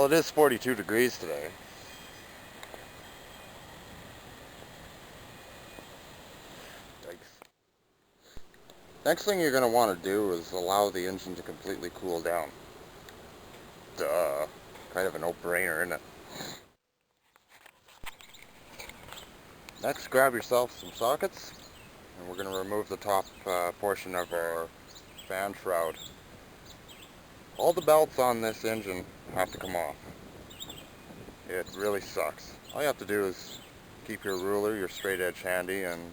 Well, it is 42 degrees today. Yikes. Next thing you're going to want to do is allow the engine to completely cool down. Duh. Kind of a no-brainer, isn't it? Next, grab yourself some sockets, and we're going to remove the top portion of our fan shroud. All the belts on this engine have to come off. It really sucks. All you have to do is keep your ruler, your straight edge handy, and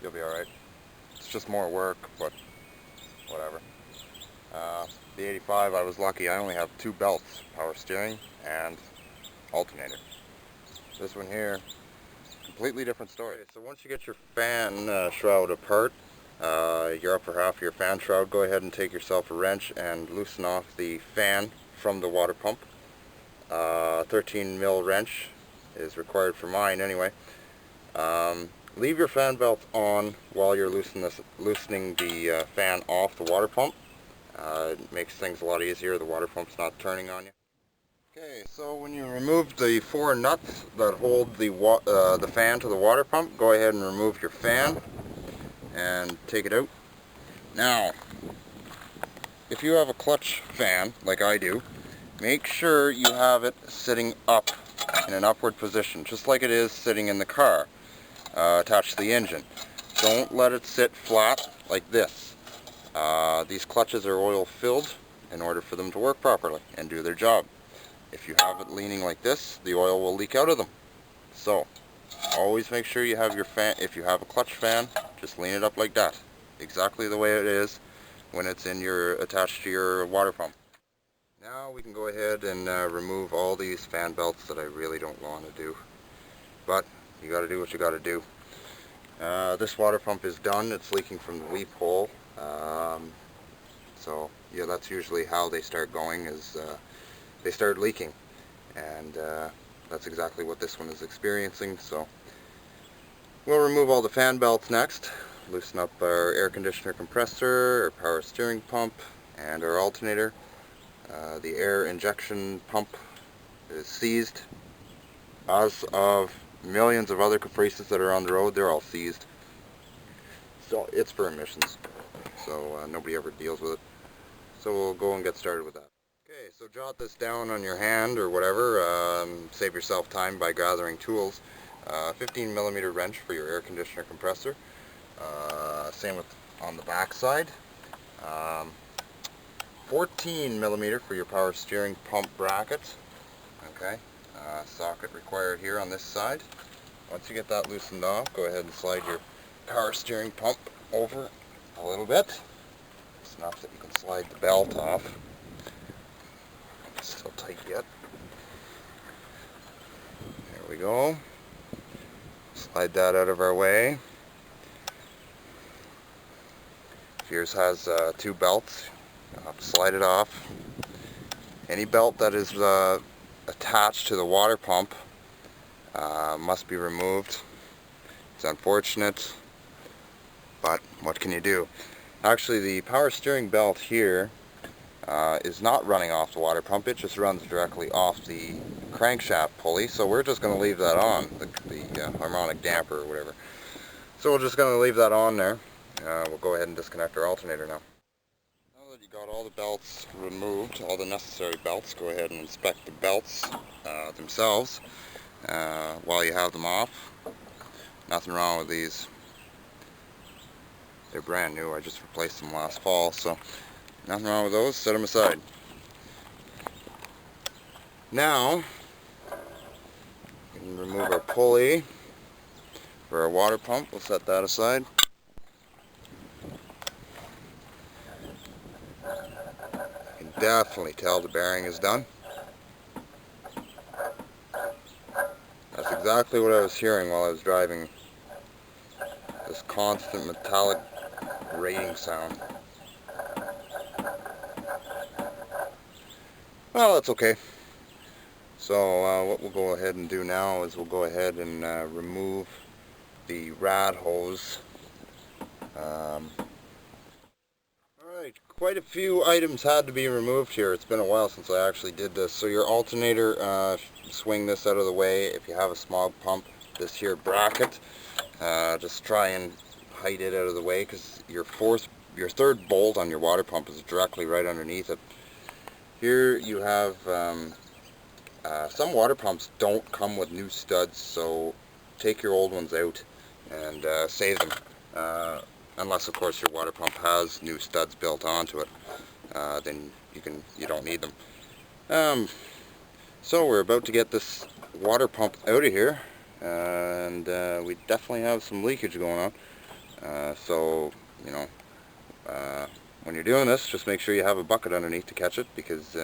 you'll be alright. It's just more work, but whatever. The 85, I was lucky. I only have 2 belts, power steering and alternator. This one here, completely different story. So once you get your fan shroud apart, your upper half of your fan shroud, go ahead and take yourself a wrench and loosen off the fan from the water pump. 13 mil wrench is required for mine anyway. Leave your fan belt on while you're loosening the fan off the water pump. It makes things a lot easier. The water pump's not turning on you. Okay, so when you remove the 4 nuts that hold the fan to the water pump, go ahead and remove your fan and take it out. Now, if you have a clutch fan, like I do, make sure you have it sitting up in an upward position, just like it is sitting in the car, attached to the engine. Don't let it sit flat like this. These clutches are oil filled in order for them to work properly and do their job. If you have it leaning like this, the oil will leak out of them. So, always make sure you have your fan, if you have a clutch fan, just lean it up like that. Exactly the way it is when it's attached to your water pump. Now we can go ahead and remove all these fan belts that I really don't want to do. But, you gotta do what you gotta do. This water pump is done. It's leaking from the weep hole. So, yeah, that's usually how they start going, is they start leaking. And that's exactly what this one is experiencing. So, we'll remove all the fan belts next. Loosen up our air conditioner compressor, our power steering pump, and our alternator. The air injection pump is seized. As of millions of other Caprices that are on the road, they're all seized. So it's for emissions. So nobody ever deals with it. So we'll go and get started with that. Okay, so jot this down on your hand or whatever. Save yourself time by gathering tools. 15 millimeter wrench for your air conditioner compressor. Same with on the back side. 14 millimeter for your power steering pump bracket. Okay, socket required here on this side. Once you get that loosened off, go ahead and slide your power steering pump over a little bit. It's enough that you can slide the belt off. It's still tight yet. There we go. Slide that out of our way. If yours has 2 belts, you'll have to slide it off. Any belt that is attached to the water pump must be removed. It's unfortunate, but what can you do? Actually, the power steering belt here is not running off the water pump. It just runs directly off the crankshaft pulley, so we're just going to leave that on, the harmonic damper or whatever. So we're just going to leave that on there. We'll go ahead and disconnect our alternator now. Now that you got all the belts removed, all the necessary belts, go ahead and inspect the belts themselves while you have them off. Nothing wrong with these. They're brand new. I just replaced them last fall, so nothing wrong with those. Set them aside. Now, we can remove our pulley for our water pump. We'll set that aside. You can definitely tell the bearing is done. That's exactly what I was hearing while I was driving. This constant metallic grating sound. Well, that's okay. So what we'll go ahead and do now is we'll go ahead and remove the rad hose. Alright, Alright, quite a few items had to be removed here. It's been a while since I actually did this. So your alternator, swing this out of the way. If you have a small pump, this here bracket, just try and hide it out of the way, because your third bolt on your water pump is directly right underneath it. Here you have, some water pumps don't come with new studs, so take your old ones out and save them. Unless of course your water pump has new studs built onto it, then you don't need them. So we're about to get this water pump out of here, and we definitely have some leakage going on. So you know, when you're doing this, just make sure you have a bucket underneath to catch it, because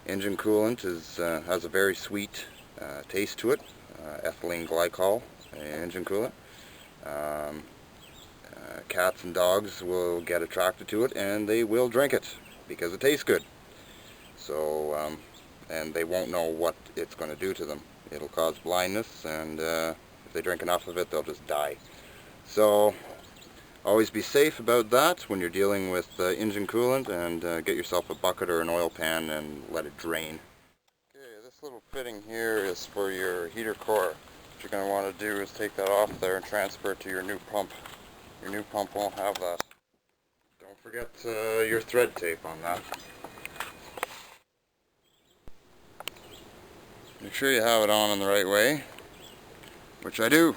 engine coolant has a very sweet taste to it. Ethylene glycol engine coolant. Cats and dogs will get attracted to it, and they will drink it because it tastes good. So, and they won't know what it's going to do to them. It'll cause blindness, and if they drink enough of it, they'll just die. So, always be safe about that when you're dealing with engine coolant, and get yourself a bucket or an oil pan and let it drain. Okay, this little fitting here is for your heater core. What you're going to want to do is take that off there and transfer it to your new pump. Your new pump won't have that. Don't forget your thread tape on that. Make sure you have it on in the right way, which I do.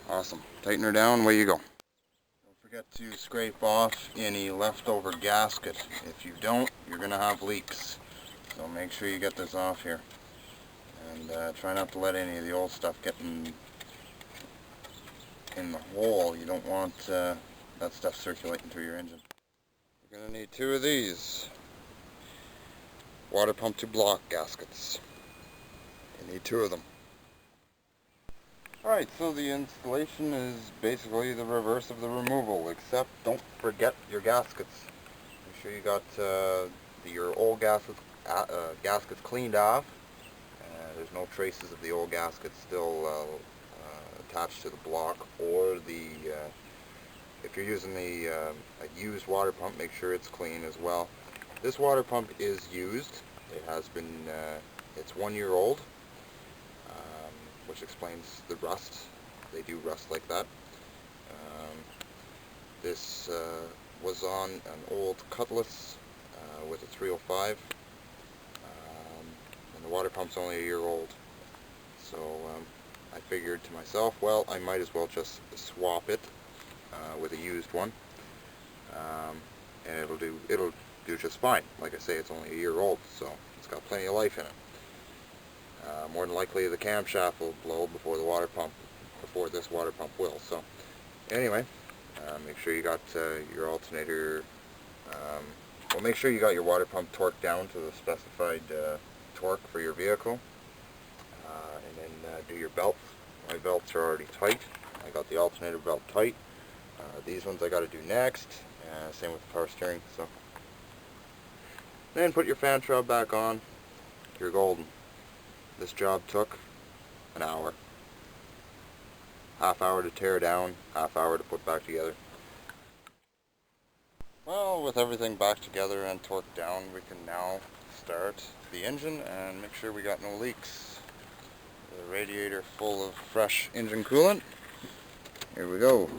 Awesome. Tighten her down, away you go. Don't forget to scrape off any leftover gasket. If you don't, you're going to have leaks. So make sure you get this off here. And try not to let any of the old stuff get in the hole. You don't want that stuff circulating through your engine. You're going to need 2 of these water pump to block gaskets. You need 2 of them. Alright, so the installation is basically the reverse of the removal, except don't forget your gaskets. Make sure you got your old gaskets cleaned off. There's no traces of the old gaskets still attached to the block, or if you're using a used water pump, make sure it's clean as well. This water pump is used. It has been, it's 1 year old, which explains the rust. They do rust like that. This was on an old Cutlass with a 305, and the water pump's only 1 year old. So I figured to myself, well, I might as well just swap it with a used one, and it'll do just fine. Like I say, it's only 1 year old, so it's got plenty of life in it. More than likely, the camshaft will blow before this water pump will. So anyway, make sure you got your alternator. Well, make sure you got your water pump torqued down to the specified torque for your vehicle. And then do your belts. My belts are already tight. I got the alternator belt tight. These ones I got to do next. Same with the power steering. So then put your fan shroud back on. You're golden. This job took an hour. Half hour to tear down, half hour to put back together. Well, with everything back together and torqued down, we can now start the engine and make sure we got no leaks. The radiator full of fresh engine coolant. Here we go.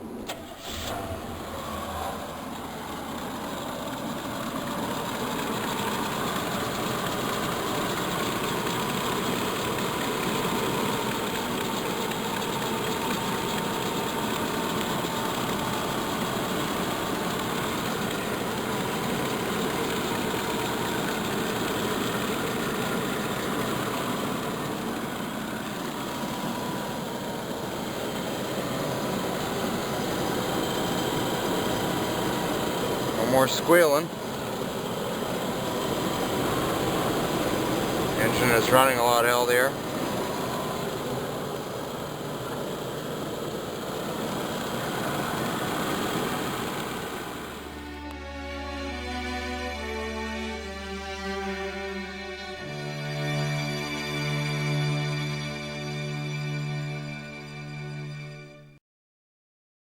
More squealing. Engine is running a lot healthier.